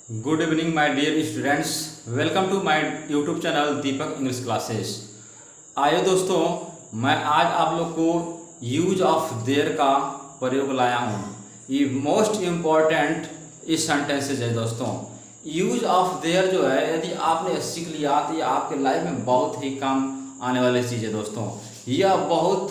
Good evening my dear students. Welcome to my YouTube channel Deepak English classes. आइए दोस्तों, मैं आज आप लोग को यूज ऑफ देयर का प्रयोग लाया हूँ। ये मोस्ट इम्पॉर्टेंट इस सेंटेंसेज है दोस्तों। यूज ऑफ देयर जो है, यदि आपने सीख लिया तो ये आपके लाइफ में बहुत ही काम आने वाली चीज़ है दोस्तों। यह बहुत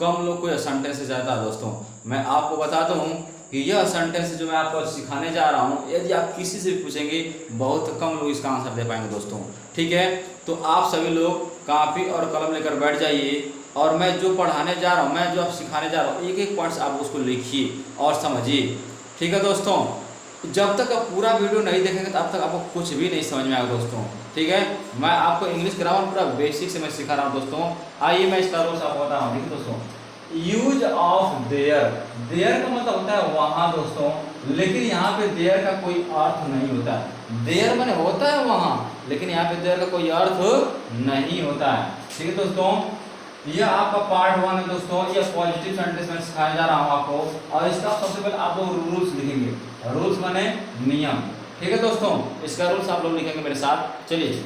कम लोग को यह सेंटेंसेज आता है दोस्तों। मैं आपको बताता हूँ कि यह सेंटेंस जो मैं आपको सिखाने जा रहा हूँ, यदि आप किसी से भी पूछेंगे बहुत कम लोग इसका आंसर दे पाएंगे दोस्तों। ठीक है, तो आप सभी लोग कापी और कलम लेकर बैठ जाइए और मैं जो पढ़ाने जा रहा हूँ, मैं जो आप सिखाने जा रहा हूँ, एक एक पॉइंट्स आप उसको लिखिए और समझिए। ठीक है दोस्तों, जब तक आप पूरा वीडियो नहीं देखेंगे तब तक आपको कुछ भी नहीं समझ में आएगा दोस्तों। ठीक है, मैं आपको इंग्लिश ग्रामर पूरा बेसिक से मैं सिखा रहा हूँ दोस्तों। आइए मैं इसका रूल्स आपको बता रहा हूँ। देखिए दोस्तों, यूज ऑफ देयर, देयर का मतलब होता है वहां दोस्तों, लेकिन यहाँ पे देयर का कोई अर्थ नहीं होता है। देयर माने होता है वहां, लेकिन यहाँ पे देयर का कोई अर्थ नहीं होता है। ठीक है दोस्तों, यह आपका पार्ट 1 है दोस्तों। यह पॉजिटिव सेंटेंस में सिखाया जा रहा हूँ आपको, और इसका सबसे पहले आप लोग रूल्स लिखेंगे। रूल्स माने नियम। ठीक है दोस्तों, इसका रूल्स आप लोग लिखेंगे मेरे साथ। चलिए,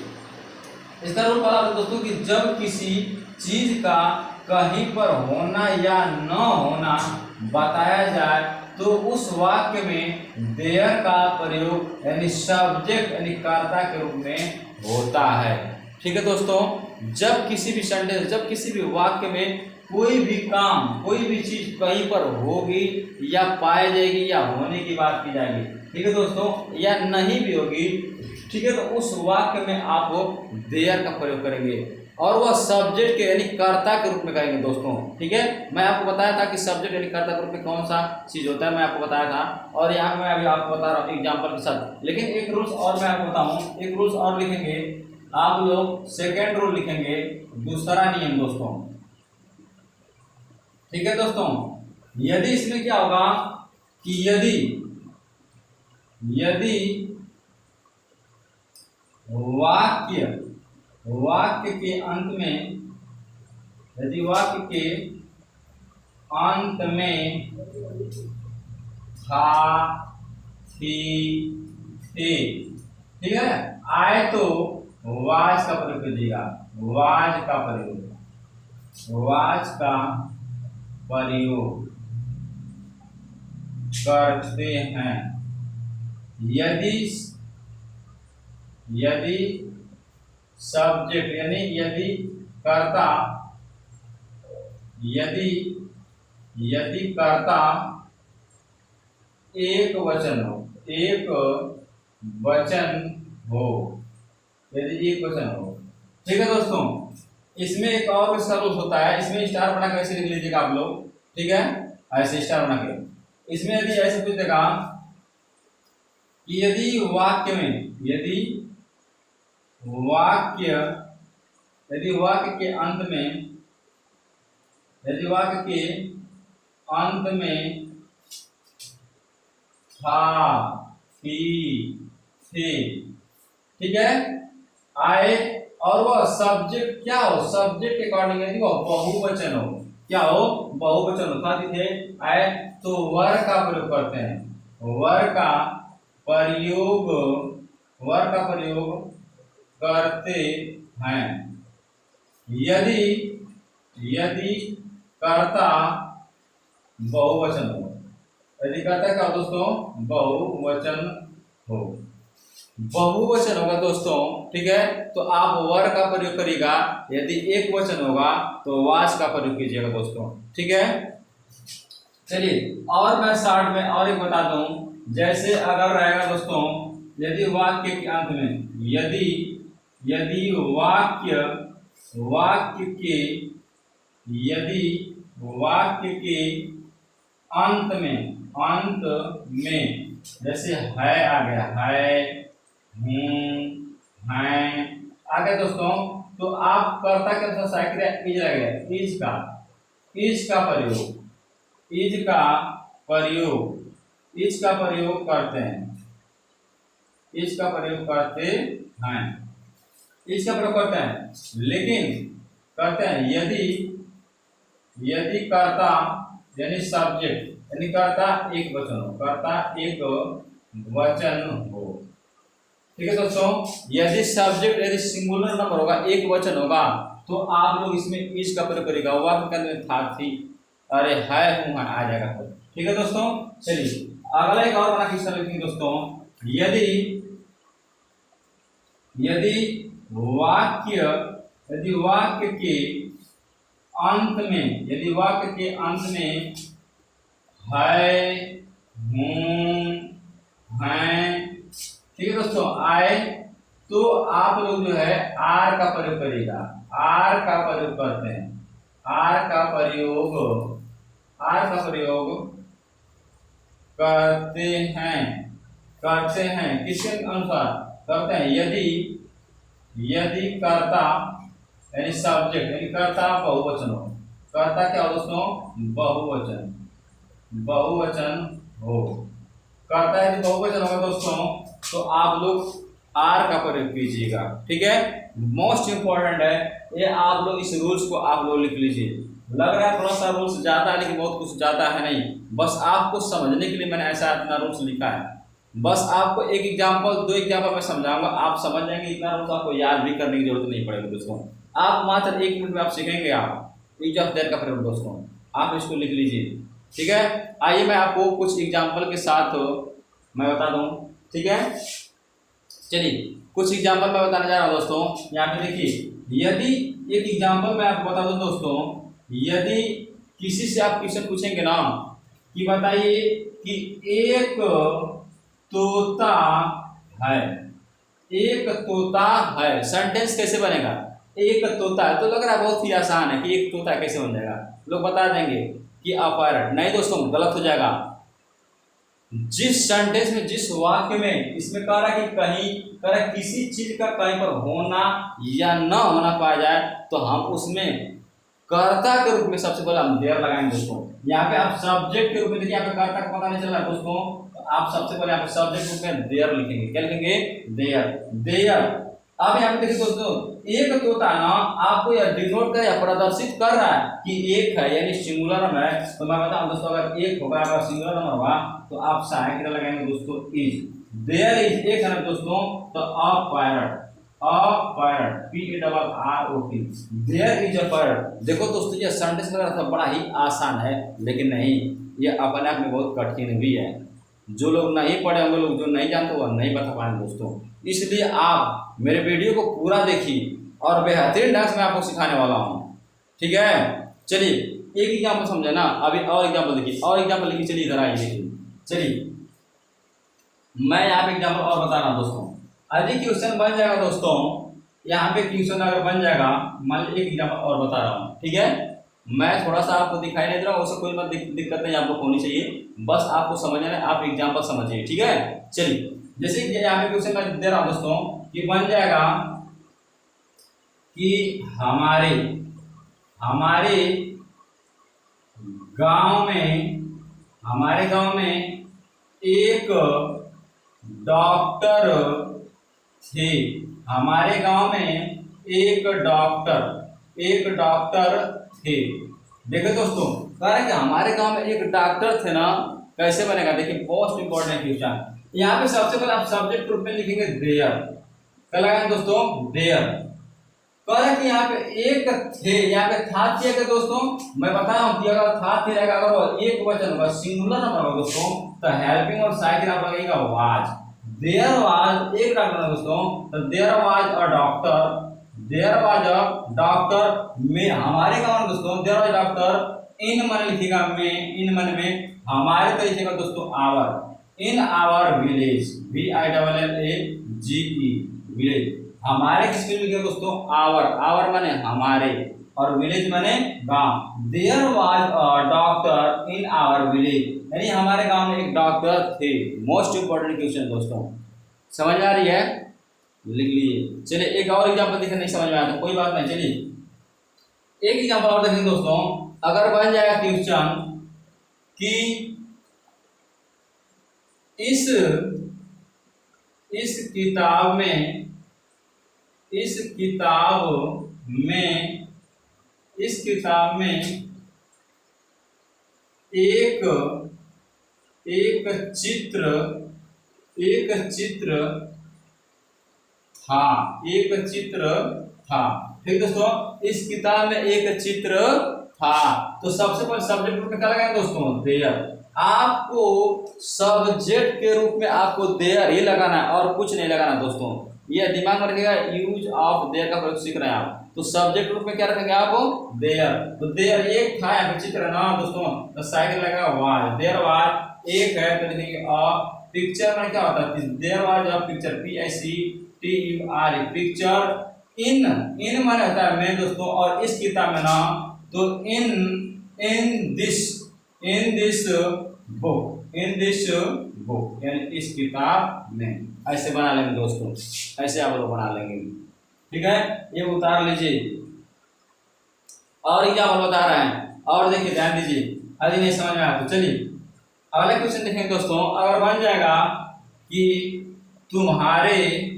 इसका रूल पता है दोस्तों कि जब किसी चीज का कहीं पर होना या न होना बताया जाए तो उस वाक्य में देयर का प्रयोग यानी सब्जेक्ट यानी कर्ता के रूप में होता है। ठीक है दोस्तों, जब किसी भी सेंटेंस, जब किसी भी वाक्य में कोई भी काम, कोई भी चीज कहीं पर होगी या पाई जाएगी या होने की बात की जाएगी, ठीक है दोस्तों, या नहीं भी होगी, ठीक है, तो उस वाक्य में आप देयर का प्रयोग करेंगे और वह सब्जेक्ट के यानी कर्ता के रूप में करेंगे दोस्तों। ठीक है, मैं आपको बताया था कि सब्जेक्ट यानी कर्ता के रूप में कौन सा चीज होता है, मैं आपको बताया था, और यहाँ मैं अभी आपको बता रहा हूँ एग्जाम्पल के साथ। लेकिन एक रूल्स और मैं आपको बताऊँ, एक रूल्स और लिखेंगे आप लोग, सेकेंड रूल लिखेंगे, दूसरा नियम दोस्तों। ठीक है दोस्तों, यदि इसमें क्या होगा कि यदि वाक्य के अंत में, यदि वाक्य के अंत में था, थी, थे, ठीक है, आए तो वाज का प्रयोग कीजिएगा। वाज का प्रयोग करते हैं। यदि सब्जेक्ट यानी यदि कर्ता, यदि कर्ता एक वचन हो, यदि एक वचन हो। ठीक है दोस्तों, इसमें एक और इसका रूल होता है, इसमें स्टार बना के ऐसे लिख लीजिएगा आप लोग। ठीक है, ऐसे स्टार बना के, इसमें यदि ऐसे कुछ देखा कि यदि वाक्य के अंत में, यदि वाक्य के अंत में था, थी, थे, ठीक है, आए, और वह सब्जेक्ट क्या हो, सब्जेक्ट के अकॉर्डिंग यदि वह बहुवचन हो, क्या हो, बहुवचन हो, था, थे, आए, तो वर का प्रयोग करते हैं। वर का प्रयोग करते हैं। यदि कर्ता बहुवचन हो, यदि कर्ता क्या हो दोस्तों, बहुवचन हो, बहुवचन होगा दोस्तों। ठीक है, तो आप वर का प्रयोग करिएगा, यदि एक वचन होगा तो वाज का प्रयोग कीजिएगा दोस्तों। ठीक है, चलिए, और मैं शॉर्ट में और एक बता दूं, जैसे अगर रहेगा दोस्तों, यदि वाक्य के अंत में, यदि वाक्य के अंत में जैसे है आ गया, है, हूँ, हैं आ गया दोस्तों, तो आप कर्ता के अनुसार साइक्रिया इज रह गया, इज का प्रयोग करते हैं। इसका प्रयोग करते हैं, लेकिन करते हैं यदि कर्ता यानी सब्जेक्ट यानी कर्ता एक वचन हो, ठीक है दोस्तों, यदि सब्जेक्ट यदि सिंगुलर नंबर होगा, एक वचन होगा, तो आप लोग इसमें इज का प्रयोग करेगा, वाक्य के अंदर था थी, अरे है हूं आ जाएगा। ठीक है दोस्तों, चलिए अगला एक और बड़ा क्वेश्चन लिखेंगे दोस्तों। यदि यदि वाक्य यदि वाक्य के अंत में यदि वाक्य के अंत में है, हूं, हैं, ठीक है दोस्तों, आए, तो आप लोग जो है आर का प्रयोग करिएगा। आर का प्रयोग करते हैं, आर का प्रयोग करते हैं किसके अनुसार करते हैं? यदि कर्ता यानी सब्जेक्ट यानी कर्ता बहुवचन हो। कर्ता क्या हो दोस्तों? बहुवचन हो। कर्ता यदि बहुवचन होगा दोस्तों, तो आप लोग आर का प्रयोग कीजिएगा। ठीक है, मोस्ट इंपॉर्टेंट है ये, आप लोग इस रूल्स को आप लोग लिख लीजिए। लग रहा है थोड़ा सा रूल्स ज्यादा है, लेकिन बहुत कुछ ज्यादा है नहीं, बस आपको समझने के लिए मैंने ऐसा इतना रूल्स लिखा है। बस आपको एक एग्जाम्पल, दो एग्जाम्पल मैं समझाऊंगा, आप समझ जाएंगे। इतना रूल्स आपको याद भी करने की जरूरत नहीं पड़ेगी दोस्तों, आप मात्र 1 मिनट में आप सीखेंगे। आप यूज ऑफ देयर का प्रयोग दोस्तों आप इसको लिख लीजिए। ठीक है, आइए मैं आपको कुछ एग्जाम्पल के साथ मैं बता दूं। ठीक है, चलिए कुछ एग्जाम्पल मैं बताने जा रहा हूँ दोस्तों। यहाँ पे देखिए, यदि एक एग्जाम्पल मैं आपको बता दूं दोस्तों, यदि किसी से आप क्वेश्चन पूछेंगे ना कि बताइए कि एक तोता है, एक तोता है, सेंटेंस कैसे बनेगा? एक तोता है, तो लग रहा है बहुत ही आसान है कि एक तोता कैसे बन जाएगा, लोग बता देंगे कि अपैरट। नहीं दोस्तों, गलत हो जाएगा। जिस सेंटेंस में, जिस वाक्य में इसमें कह रहा है कि कह रहा है किसी चीज का कहीं पर होना या न होना पाया जाए, तो हम उसमें कर्ता के रूप में सबसे पहले हम देयर लगाएंगे दोस्तों। यहाँ पे आप सब्जेक्ट के रूप में देखिए, यहाँ पे कर्ता का पता नहीं चल रहा है दोस्तों, तो आप सबसे पहले यहाँ पे सब्जेक्ट रूप में देयर लिखेंगे। क्या लिखेंगे? देयर। अब यहाँ पे देखिए दोस्तों, एक तोता ना आपको यह डिनोट कर या प्रदर्शित कर रहा है कि एक है, यानी सिंगुलर नंबर है। तो मैं बताऊं दोस्तों, अगर एक होगा, अगर सिंगुलर नंबर होगा, तो आप सहायक क्रिया लगाएंगे दोस्तों इज। देयर इज एक है दोस्तों, तो a parrot, PARROT, there is a parrot. देखो दोस्तों, ये सेंटेंस लग रहा था बड़ा ही आसान है, लेकिन नहीं, ये अपने आप में बहुत कठिन भी है। जो लोग नहीं पढ़े होंगे, लोग जो नहीं जानते वो नहीं बता पाएंगे दोस्तों। इसलिए आप मेरे वीडियो को पूरा देखिए और बेहतरीन ढंग से मैं आपको सिखाने वाला हूँ। ठीक है, चलिए एक एग्जाम्पल समझे ना, अभी और एग्जाम्पल देखिए, और एग्जाम्पल लिखिए। चलिए इधर आइए, देखिए, चलिए मैं यहाँ पे एग्जाम्पल और बता रहा हूँ दोस्तों। यदि क्वेश्चन बन जाएगा दोस्तों, यहाँ पे क्वेश्चन अगर बन जाएगा, मान लीजिए एक एग्जाम्पल और बता रहा हूँ। ठीक है, मैं थोड़ा सा आपको दिखाई नहीं दे रहा हूँ, उससे कोई मत दिक्कत नहीं आपको होनी चाहिए, बस आपको समझना है, आप एग्जाम्पल समझिए। ठीक है, चलिए जैसे यहाँ पे क्वेश्चन मैं दे रहा हूँ दोस्तों कि बन जाएगा कि हमारे गांव में एक डॉक्टर थे। हमारे गांव में एक डॉक्टर थे। देखो दोस्तों, कह रहे हैं कि हमारे गांव में एक डॉक्टर थे ना, कैसे बनेगा? देखिए बहुत इंपॉर्टेंट क्वेश्चन। यहाँ पे सबसे पहले आप सब्जेक्ट रूप में लिखेंगे देयर। क्या लगाएंगे दोस्तों? देयर। कह रहे कि यहाँ पे एक थे, यहाँ पे था थे के दोस्तों, मैं बता रहा हूँ कि अगर था थे रहेगा, अगर वो एक वचन होगा, सिंगुलर नंबर होगा दोस्तों, तो हेल्पिंग और सहायक आप लगेगा वाज। देयर वाज एक डॉक्टर दोस्तों, तो देयर वाज अ डॉक्टर में, हमारे गाँव में दोस्तों देयर वाज डॉक्टर इन मन लिखेगा में, इन मन में, हमारे तो लिखेगा दोस्तों our, in our village, VILLAGE village. हमारे किस में लिखे दोस्तों? आवर माने हमारे, और विलेज माने गांव। There was a doctor in our village, यानी हमारे गांव में एक डॉक्टर थे। मोस्ट इंपोर्टेंट क्वेश्चन दोस्तों, समझ आ रही है? लिख लीजिए। चलिए एक और एग्जांपल देखिए, नहीं समझ में आया तो कोई बात नहीं, चलिए एक एग्जांपल और देखेंगे दोस्तों। अगर बन जाएगा क्वेश्चन कि इस किताब में एक चित्र था, एक चित्र था। ठीक दोस्तों, इस किताब में एक चित्र था। तो सबसे पहले सब्जेक्ट रूप में क्या लगाएंगे दोस्तों, देयर। आपको सब्जेक्ट के रूप में आपको देयर ही लगाना है और कुछ नहीं लगाना दोस्तों। ये दिमाग में रखिएगा, यूज ऑफ देयर का प्रयोग सीख रहे हैं आप, तो सब्जेक्ट रूप में क्या रखेंगे आप, देयर। तो देयर एक था, यहाँ पे चित्र ना दोस्तों, तो साइकिल लगेगा वाज, देयर वाज एक है, तो लिखेंगे अ। पिक्चर में क्या होता है, there was a picture, PICTUR, picture. इन माने होता है में दोस्तों, और इस किताब में ना, तो इन दिस बुक यानी इस किताब में, ऐसे बना लेंगे दोस्तों, ऐसे आप लोग बना लेंगे। ठीक है, ये उतार लीजिए। और क्या बता रहे हैं, और देखिए ध्यान दीजिए, अभी नहीं समझ में आया तो चलिए अगला क्वेश्चन देखेंगे दोस्तों। अगर बन जाएगा कि तुम्हारे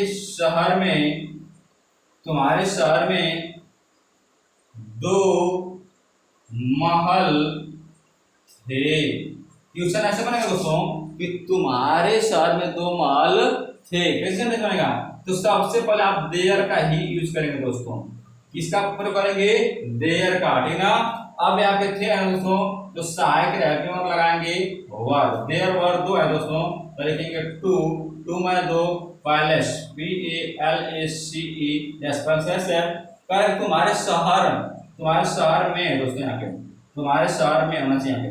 शहर में 2 महल थे। क्वेश्चन ऐसे बनेगा दोस्तों कि तुम्हारे शहर में 2 महल थे, कैसे बनेगा, तो सबसे पहले आप देयर का ही यूज करेंगे दोस्तों। किसका प्रयोग करेंगे, देयर का, ठीक ना। अब यहाँ पे थे दोस्तों, तो सहायक हेल्पिंग लगाएंगे वर, देयर वर 2 है दोस्तों, तो लिखेंगे 2 में 2, पैलेस, PALACE, पैलेस है। करेक्ट, तुम्हारे शहर में है दोस्तों, यहाँ पे तुम्हारे शहर में होना चाहिए, यहाँ पे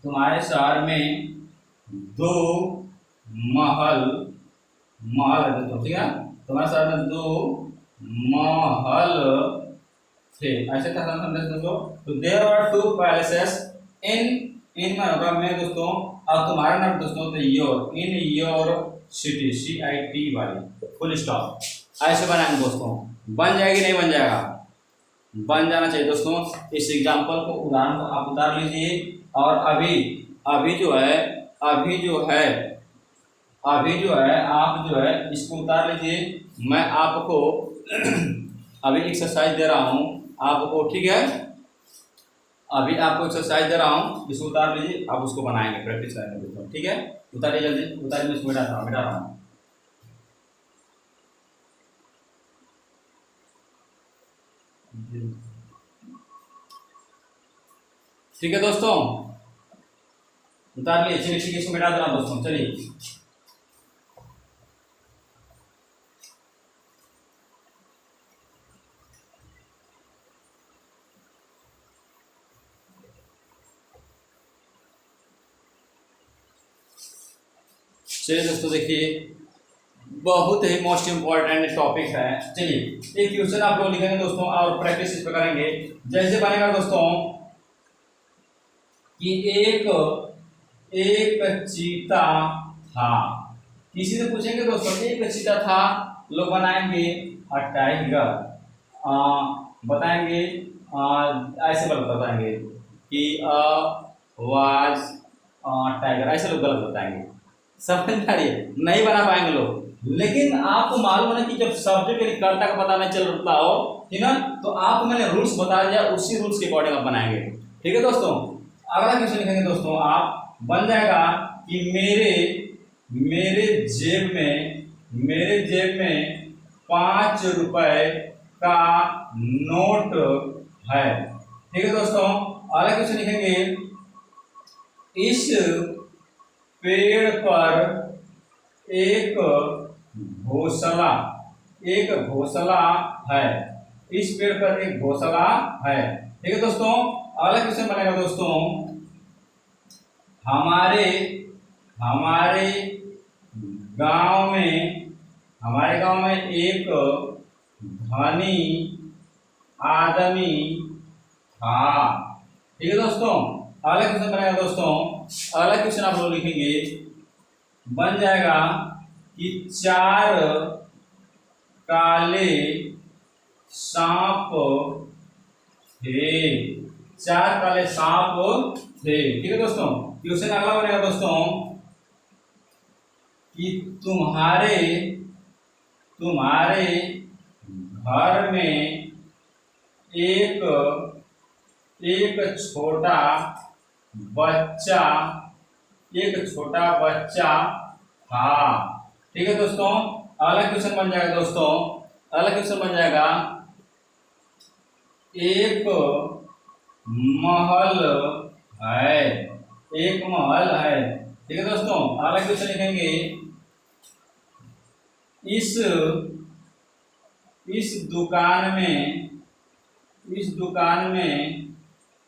तुम्हारे शहर में 2 महल है दोस्तों, ठीक है। तुम्हारे शहर में 2 महल थे, ऐसे था दोस्तों। तो देयर आर 2 पैलेसेस इन में दोस्तों, और तुम्हारा नाम दोस्तों तो your, in your city, CIT वाली, फुल स्टॉप। ऐसे बनाएंगे दोस्तों, बन जाएगी नहीं बन जाएगा, बन जाना चाहिए दोस्तों। इस एग्जांपल को, उदाहरण को आप उतार लीजिए, और अभी जो है आप जो है इसको उतार लीजिए। मैं आपको अभी एक्सरसाइज दे रहा हूँ आपको, ठीक है, अभी आपको एक्सरसाइज दे रहा हूँ, इसको उतार लीजिए, आप उसको बनाएंगे, प्रैक्टिस करेंगे, ठीक है। उतारिए जल्दी, उतारिए, मैं इसको मिटा रहा हूँ। ठीक है दोस्तों, उतार लिए, चलिए ठीक है, इसको मिटा दे रहा हूँ दोस्तों, चलिए। चलिए दोस्तों, देखिए बहुत ही मोस्ट इम्पोर्टेंट टॉपिक है। चलिए एक क्वेश्चन आप लोग लिखेंगे दोस्तों, और प्रैक्टिस इस पर करेंगे। जैसे बनेगा दोस्तों कि एक चीता था। किसी से पूछेंगे दोस्तों, एक चीता था, लोग बनाएंगे अ टाइगर, बताएंगे ऐसे बताएंगे कि वाज टाइगर, ऐसे लोग गलत बताएंगे, समझ आ रही है, नहीं बना पाएंगे लोग। लेकिन आपको मालूम है कि जब सब्जेक्ट यानी कर्ता का पता नहीं चल रहा हो, ठीक ना, तो आपको मैंने रूल्स बता दिया, उसी रूल्स के अकॉर्डिंग आप बनाएंगे। ठीक है दोस्तों, अगला क्वेश्चन लिखेंगे दोस्तों आप, बन जाएगा कि मेरे जेब में 5 रुपए का नोट है। ठीक है दोस्तों, अगला क्वेश्चन लिखेंगे, इस पेड़ पर एक घोंसला है। इस पेड़ पर एक घोंसला है। ठीक है दोस्तों, अगला क्वेश्चन बनेगा दोस्तों, हमारे गांव में एक धनी आदमी था। ठीक है दोस्तों, अगला क्वेश्चन बनेगा दोस्तों, अगला क्वेश्चन आप लोग लिखेंगे, बन जाएगा कि 4 काले सांप थे। 4 काले सांप थे। ठीक है दोस्तों, क्वेश्चन अगला बनेगा दोस्तों कि तुम्हारे घर में एक छोटा बच्चा था। ठीक है दोस्तों। अगला क्वेश्चन बन जाएगा दोस्तों, अगला क्वेश्चन बन जाएगा एक महल है, एक महल है। ठीक है दोस्तों। अगला क्वेश्चन लिखेंगे इस दुकान में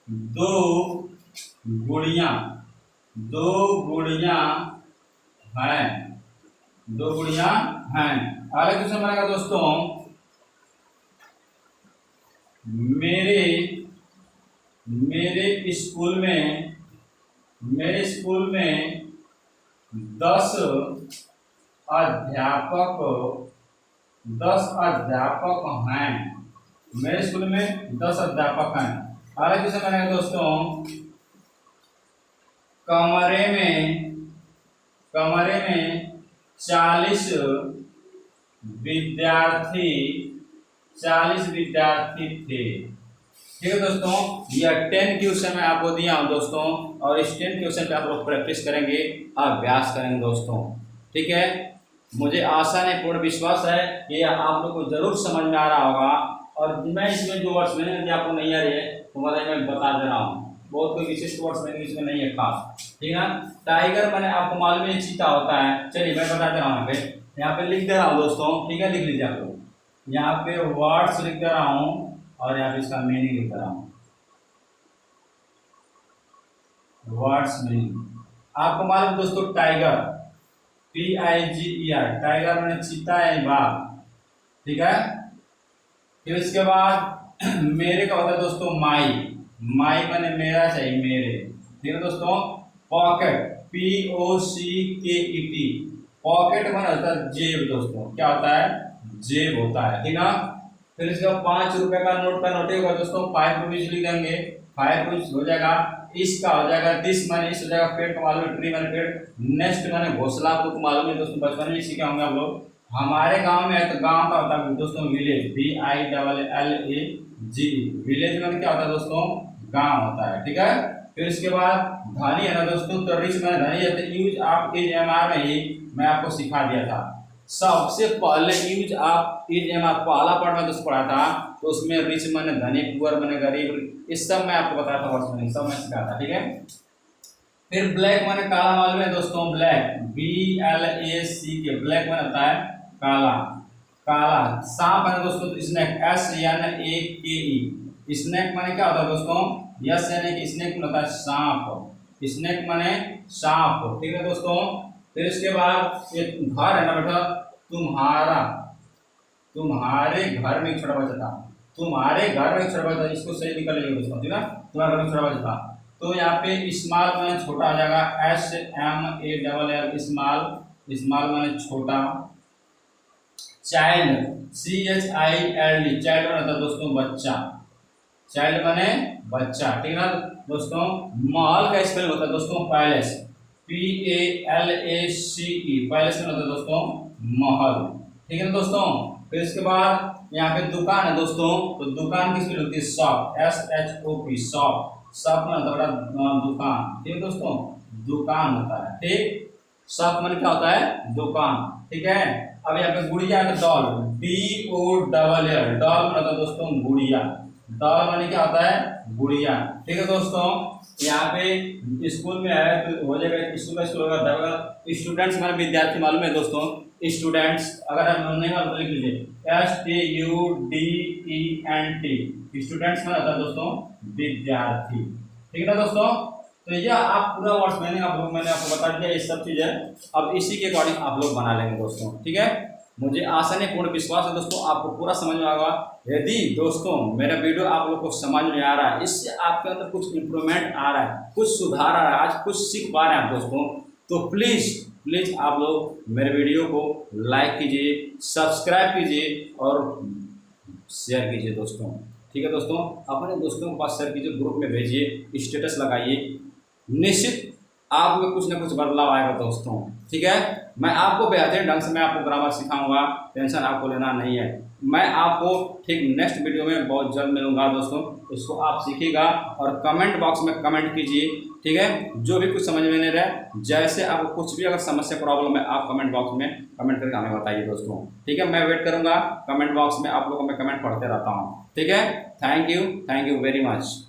दो गुड़ियां हैं, दो गुड़ियां हैं। अगला क्वेश्चन बनेगा दोस्तों मेरे स्कूल में 10 अध्यापक हैं, मेरे स्कूल में 10 अध्यापक हैं। अगला क्वेश्चन बनेगा दोस्तों कमरे में 40 विद्यार्थी थे। ठीक है दोस्तों। यह 10 क्वेश्चन मैं आपको दिया हूं दोस्तों, और इस 10 क्वेश्चन पे आप लोग प्रैक्टिस करेंगे, अभ्यास करेंगे दोस्तों। ठीक है। मुझे आशा नहीं पूर्ण विश्वास है कि आप लोग को जरूर समझ में आ रहा होगा। और मैं इसमें जो वर्ड्स मैंने यदि आपको नहीं आ रही है तो मैं बता दे रहा हूँ, बहुत कोई विशिष्ट वर्ड्स मैंने इसमें नहीं है खास। ठीक है। टाइगर मैंने आपको मालूम है चीता होता है। चलिए मैं बता दे रहा हूँ, यहाँ पे लिख दे रहा हूँ दोस्तों। ठीक है, लिख लीजिए आप लोग। यहाँ पे वर्ड्स लिख दे रहा हूँ और यहाँ पे इसका मीनिंग लिख दे रहा हूँ। वर्ड्स मीनिंग आपको मालूम दोस्तों, टाइगर TIGER, टाइगर मैंने चीता है बाघ। ठीक है। फिर इसके बाद मेरे का होता है दोस्तों माई मैंने मेरा चाहिए, मेरे। ठीक है दोस्तों। पॉकेट POCKET, पॉकेट मैंने होता है जेब दोस्तों। क्या होता है? जेब होता है। ठीक है। फिर इसके बाद 5 रुपए का नोट का नोट होगा दोस्तों, 5 रुपीज लिख देंगे, 5 रुपीज हो जाएगा। इसका हो जाएगा दिस माने इस हो जाएगा, पेड़ का मालूम है, ट्री माने पेड़। नेक्स्ट माने घोंसला, आप लोग को मालूम है दोस्तों, बचपन में सीखे होंगे आप लोग। हमारे गांव में है तो गांव का होता है दोस्तों विलेज, VILLAG, विलेज माने क्या होता है दोस्तों? गांव होता है। ठीक है। फिर इसके बाद धनी है ना दोस्तों, तो रिच माने धनी है, तो यूज ऑफ इज MR में ही मैं आपको सिखा दिया था। सबसे पहले यूज ऑफ इज MR पहला पार्ट में दोस्तों पढ़ा था, तो उसमें रिच माने धनी, पुअर माने गरीब, इस सब मैं आपको बताया था, वर्ड्स में सब मैं सिखाया था। ठीक है। फिर ब्लैक माने काला, मालूम है दोस्तों, ब्लैक BLACK, ब्लैक माने होता है काला, काला। सांप है दोस्तों, स्नेक SNAKE, स्नेक माने क्या होता है दोस्तों? यस यानी कि स्नेक होता है सांप, स्नेक माने सांप। ठीक है दोस्तों। फिर इसके बाद एक घर है ना बेटा, तुम्हारे घर में छोटा बच्चा था, तुम्हारे घर में छोटा बच्चा, इसको सही निकल लेंगे दोस्तों। ठीक है। तुम्हारे घर में छोटा बच्चा था, तो यहाँ पे स्मॉल माने छोटा आ जाएगा, SMALL, स्मॉल माने छोटा। चाइल्ड CHILD, चाइल्ड माने होता है दोस्तों बच्चा, चाइल्ड माने बच्चा। ठीक है ना दोस्तों। महल का स्पेलिंग होता है दोस्तों पैलेस, PALACE, पैलेस में होता है दोस्तों महल। ठीक है ना दोस्तों। फिर इसके बाद यहाँ पे दुकान है दोस्तों, तो दुकान की स्पेलिंग होती है शॉप, SHOP, शॉप। शॉप में होता है दुकान। ठीक है दोस्तों, दुकान होता है। ठीक। शॉप में क्या होता है? दुकान। ठीक है। अब यहाँ पे गुड़िया है, डॉल, DOLL, डॉल में होता है दोस्तों गुड़िया, डॉल माने क्या होता है? गुड़िया। ठीक है दोस्तों। यहाँ पे स्कूल में है तो हो जाएगा, स्कूल होगा, स्टूडेंट्स माने विद्यार्थी, मालूम है दोस्तों, स्टूडेंट्स। अगर हम नहीं मालूम तो लिख लीजिए STUDENT, स्टूडेंट्स माने होता है दोस्तों विद्यार्थी। ठीक है ना दोस्तों। तो यह आप पूरा वर्ड्स मैंने आपको बता दिया, ये सब चीज़ है। अब इसी के अकॉर्डिंग आप लोग बना लेंगे दोस्तों। ठीक है। मुझे आशा नहीं पूर्ण विश्वास है दोस्तों आपको पूरा समझ में आएगा। यदि दोस्तों मेरा वीडियो आप लोग को समझ में आ रहा है, इससे आपके अंदर कुछ इम्प्रूवमेंट आ रहा है, कुछ सुधार आ रहा है, आज कुछ सीख पा रहे हैं आप दोस्तों, तो प्लीज़ आप लोग मेरे वीडियो को लाइक कीजिए, सब्सक्राइब कीजिए और शेयर कीजिए दोस्तों। ठीक है दोस्तों। अपने दोस्तों के पास शेयर कीजिए, ग्रुप में भेजिए, स्टेटस लगाइए। निश्चित आप में कुछ ना कुछ बदलाव आएगा दोस्तों। ठीक है, मैं आपको बेहतरीन ढंग से मैं आपको ग्रामर सिखाऊंगा, टेंशन आपको लेना नहीं है। मैं आपको ठीक नेक्स्ट वीडियो में बहुत जल्द मिलूंगा दोस्तों, उसको आप सीखिएगा और कमेंट बॉक्स में कमेंट कीजिए। ठीक है, जो भी कुछ समझ में नहीं रहे, जैसे आपको कुछ भी अगर समस्या प्रॉब्लम है आप कमेंट बॉक्स में कमेंट करके हमें बताइए दोस्तों। ठीक है, मैं वेट करूंगा कमेंट बॉक्स में, आप लोगों को मैं कमेंट पढ़ते रहता हूँ। ठीक है, थैंक यू वेरी मच।